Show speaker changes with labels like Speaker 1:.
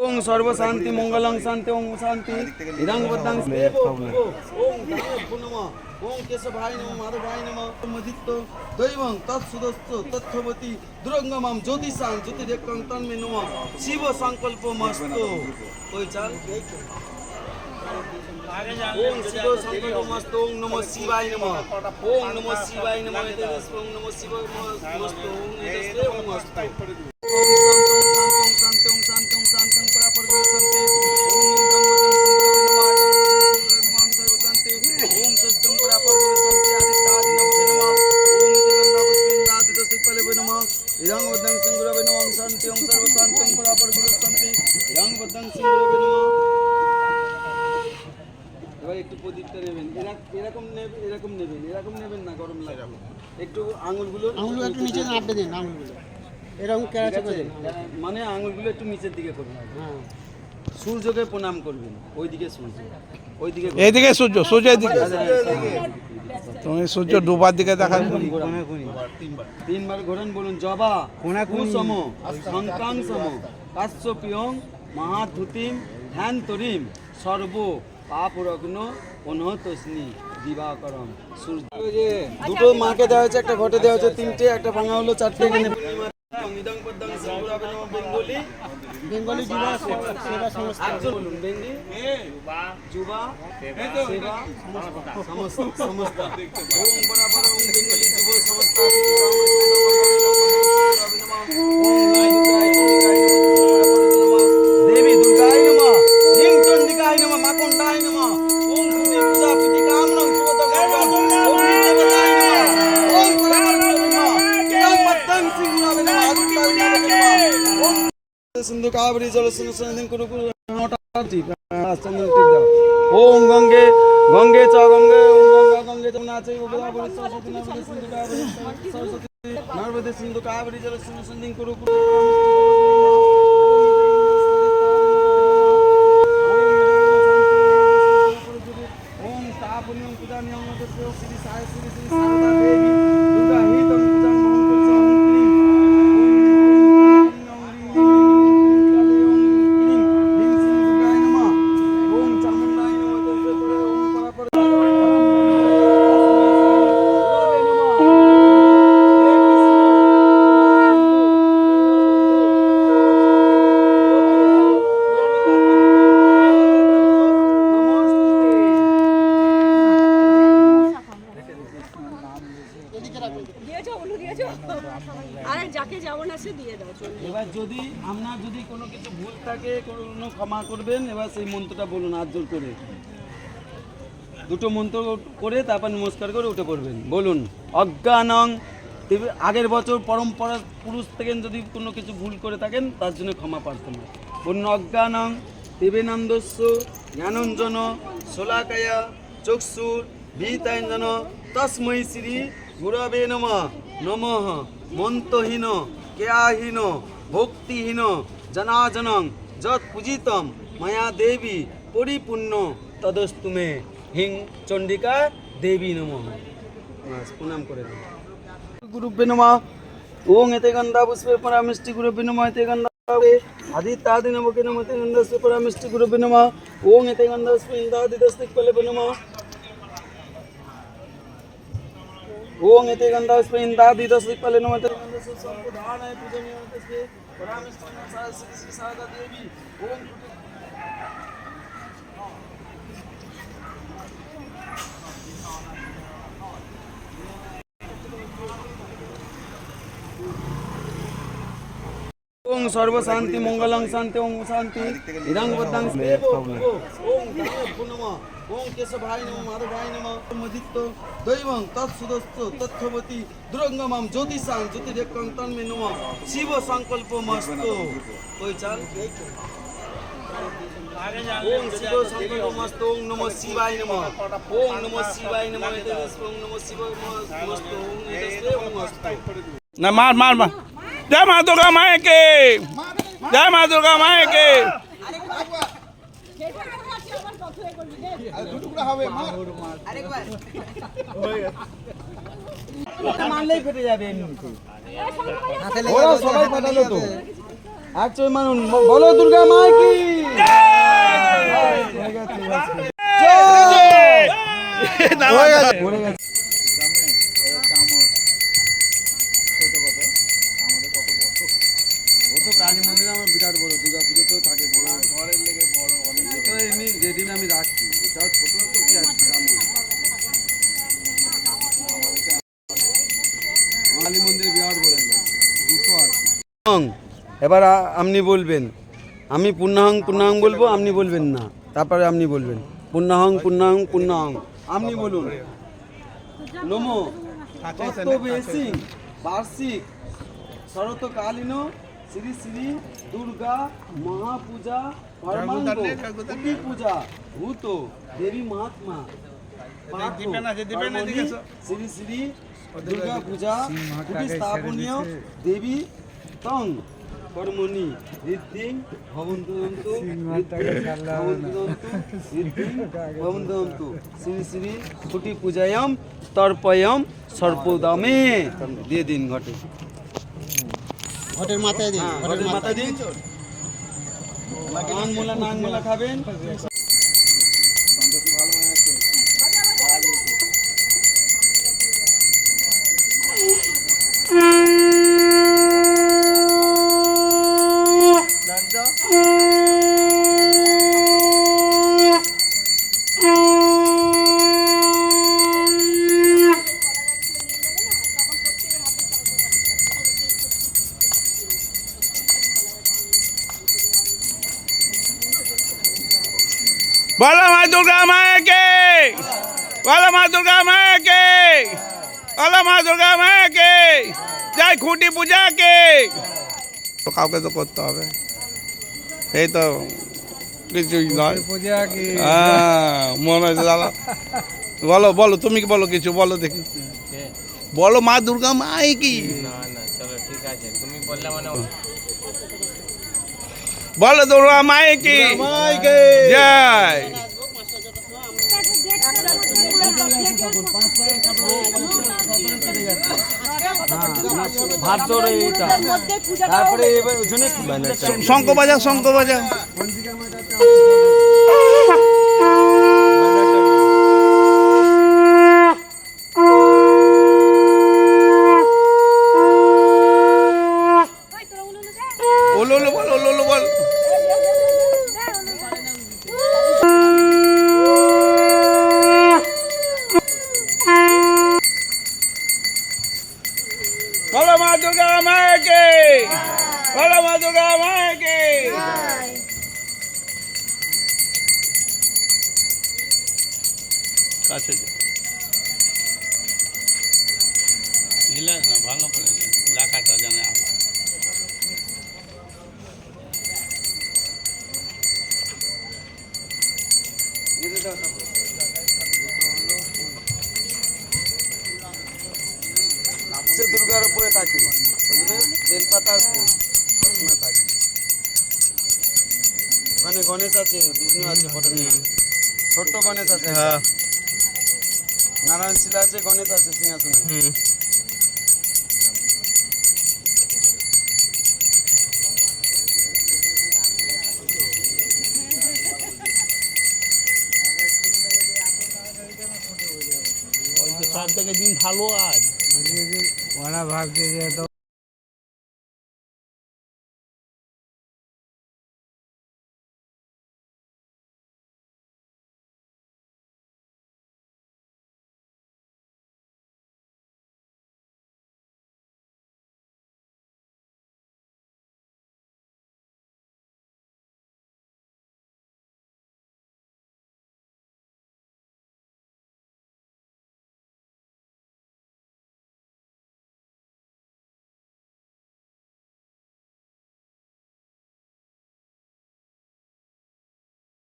Speaker 1: ওং সর্বশান্তি মঙ্গলং শান্তি ওং শান্তি ইদং বদ্ধং ওং দামোদর নমঃ ওং কেশভায় নমঃ মাধবায় নমঃ মদিত্য দৈবং তৎসুদস্ত তথ্যবতী দুরঙ্গমম জ্যোতিষাং জ্যোতিরেকং তন্মে নমঃ শিব সংকল্প মস্তু ওই চাল ওং শিব সংকল্প মস্তু ওং নমঃ শিবায় নমঃ ওং নমঃ শিবায় নমঃ ওং নমঃ শিব মস্তু ওং এদেশে ওং মস্তু একটু প্রদীপটা নেবেন, এরকম নেবেন না, গরম লাগবে। একটু আঙুলগুলো
Speaker 2: একটু নিচে নামতে দিন, আঙুলগুলো এরকম কেরাচে করে দিন,
Speaker 1: মানে আঙুলগুলো একটু নিচের দিকে করবেন। হ্যাঁ, সূর্যকে প্রণাম করবেন, ওইদিকে সূর্য, ওইদিকে
Speaker 3: এইদিকে সূর্য, সূর্যের দিকে। তুমি সূর্য ডুবার দিকে দেখান।
Speaker 1: তিনবার ঘোরান, বলুন জবা কুসম শঙ্কাংসম কাশ্যপিয়ং মহাধুতিম ধ্যান তরিম সর্ব পাপরগ্ন অনহতস্নি দিবাকরম। সূর্য দুটো মাকে দেওয়া হয়েছে, একটা ঘটে দেওয়া হয়েছে, তিনটে, একটা ভাঙা হলো, চারটে। এখানে বেঙ্গলি
Speaker 2: বেঙ্গলি যুবা সেবা সংস্থা,
Speaker 1: একজন বলুন, বেঙ্গলি যুবা সেবা সংস্থা। ওম বরাবর ওম বেঙ্গলি যুব সংস্থা দেবী দুর্গায় নমঃ হিং চণ্ডিকায় নমঃ মাকণ্ডায় নমঃ ওম পূজা পূজা পিতি কামনং সুবতগর্ভং ওম নিত্যবতায় নমঃ ওম পরাবর নমঃ ইদং বদ্ধং সিংহাবে নমঃ আদিত্যায় নমঃ ওম সিন্ধু কাবেরী জলসিন্ধু সন্ধিং কুরু কুরু ঠিক চন্দ্র ঠিক দাও। ওম গঙ্গে গঙ্গে চ গঙ্গে ওম গঙ্গা গঙ্গে যমুনা চৈব গোদাবরী সরস্বতী নর্মদে সিন্ধু কাবেরী সরস্বতী নর্মদে সিন্ধু কাবেরী জলসিন্ধু সন্ধিং কুরু কুরু ওম তাপনিয়ম পূজা নিয়ম শ্রী শ্রী সাই শ্রী শ্রী সারদা দেবী দুর্গা হিতম পূজা মহং করছে এবার যদি আপনার যদি কোনো কিছু ভুল থাকে কোনো ক্ষমা করবেন। এবার সেই মন্ত্রটা বলুন হাত জোর করে, দুটো মন্ত্র করে তারপর নমস্কার করে উঠে পড়বেন। বলুন অজ্ঞানং, আগের বছর পরম্পরা পুরুষ থেকে যদি কোনো কিছু ভুল করে থাকেন তার জন্য ক্ষমা প্রার্থনা। বলুন অজ্ঞানং দেবেনন্দস্য জ্ঞানঞ্জন শোলাকায়া চক্ষুর ভীতাঞ্জন তস্मै শ্রী গুরবে নমঃ নমঃ মন্ত্রহীন কেয়াহীন ভক্তিহীন জনাজনং যৎ পূজিতম মায়া দেবী পরিপূর্ণ তদস্তুমে হিং চণ্ডিকা দেবী নমঃ। প্রণাম করে দিন। গুরুভ্যো নমঃ। ওং এতে গন্ধা পুষ্পে পরামিষ্টি গুরুভ্যো নমঃ। এতে গন্ধা আদিত্যাদি নমকে নমঃ। এতে গন্ধস্য পরামিষ্টি গুরুভ্যো নমঃ। ওং এতে গন্ধা পুষ্পে ইন্দ্রাদিদস্তিক ফলেভ্যো নমঃ। ওং এতে গন্ধা পুষ্পে ইন্দ্রাদিদস্তিক ফলে নমঃ। এতে গন্ধস্য সম্পদানায় পূজনীয় তস্মে পরামিষ্টি নমঃ শ্রী শ্রী সারদা দেবী। ওং ওং সর্বশান্তি মঙ্গলং শান্তি ওং শান্তি ইদং বদ্ধং ওং দামোদর নমঃ ওং কেশভায় নমঃ মাধবায় নমঃ মদিত্য দৈবং তৎসুদস্ত তথ্যবতী দুরঙ্গমম জ্যোতিষাং জ্যোতিরেকং তন্মে নমঃ শিব সংকল্প মস্তু ওই চাল। ওং শিব সংকল্প মস্তু ওং নমঃ শিবায় নমঃ ওং নমঃ শিবায় নমঃ ওং নমঃ শিব মস্তু ওং এদেশে ওং মস্তু।
Speaker 3: না মার মার মার। জয় মা দুর্গা মায়েকে, জয় মা দুর্গা মায়েকে।
Speaker 1: মারলেই ফেটে যাবে এমনিতে।
Speaker 2: ওরা সবাই পাঠালো তো।
Speaker 1: একচয় মানুন বলো দুর্গা মা কি ও তো কালী মন্দিরে আমার বিরাট বড়, দুর্গা পুজোতেও থাকে বড়, ঘরের লেগে বড় অনেক। তো এমনি যেদিন আমি রাখছি, এটাও ছোট তো কি আছে কালী মন্দিরে বিরাট বড় দুটো আছে। এবার আপনি বলবেন, আমি পুণ্যাহং পুণ্যাহং বলবো, আপনি বলবেন না, তারপরে আপনি বলবেন পুণ্যাহং পুণ্যাহং পুণ্যাহং, আপনি বলুন। নমো তত্ত্ববেশী বার্ষিক শরৎকালীন শ্রী শ্রী দুর্গা মহাপূজা কর্মাঙ্গ কুটি পূজা ভূত দেবী মহাত্মা শ্রী শ্রী দুর্গা পূজা কুটি স্থাপনীয় দেবী তং কর্মণি ঋদ্ধিং ভবন্তন্তু ভবন্তন্তু শ্রী শ্রী কুটি পূজায়ম তর্পয়ম সর্পদামে দিয়ে দিন ঘটে,
Speaker 2: ঘটের মাথায় দিন,
Speaker 1: ঘটের মাথা দিন। নাংমূলা খাবেন।
Speaker 3: बोलो माँ दुर्गा माँ के, बोलो माँ दुर्गा माँ के, बोलो माँ दुर्गा माँ के, जय खूटी पूजा के। तो কাউকে তো করতে হবে, এই তো কিছুই নয়। হ্যাঁ মনে হচ্ছে দাদা। বলো বলো তুমি কি বলো, কিছু বলো দেখি, বলো মা দুর্গা মাই কি। বলো দুর্গা মাই কি জয়।
Speaker 1: তারপরে
Speaker 3: শঙ্খ বাজা, শঙ্খ বাজা। ওলো ওলো বল, ওলো ওলো বল। बोलो माँ दुर्गा माँ के, बोलो माँ दुर्गा माँ के। কাছে যা, হিলে না ভালো করে লাকাটা জানে।
Speaker 1: দুর্গার উপরে থাকে, বেলপাতার ফুল সবসময় থাকে। ওখানে গণেশ আছে, বিষ্ণু আছে, ছোট্ট গণেশ আছে, নারায়ণ শিলা আছে, গণেশ আছে সিংহাসনে।
Speaker 3: সব থেকে দিন ভালো আজ ওরা ভাবছে যে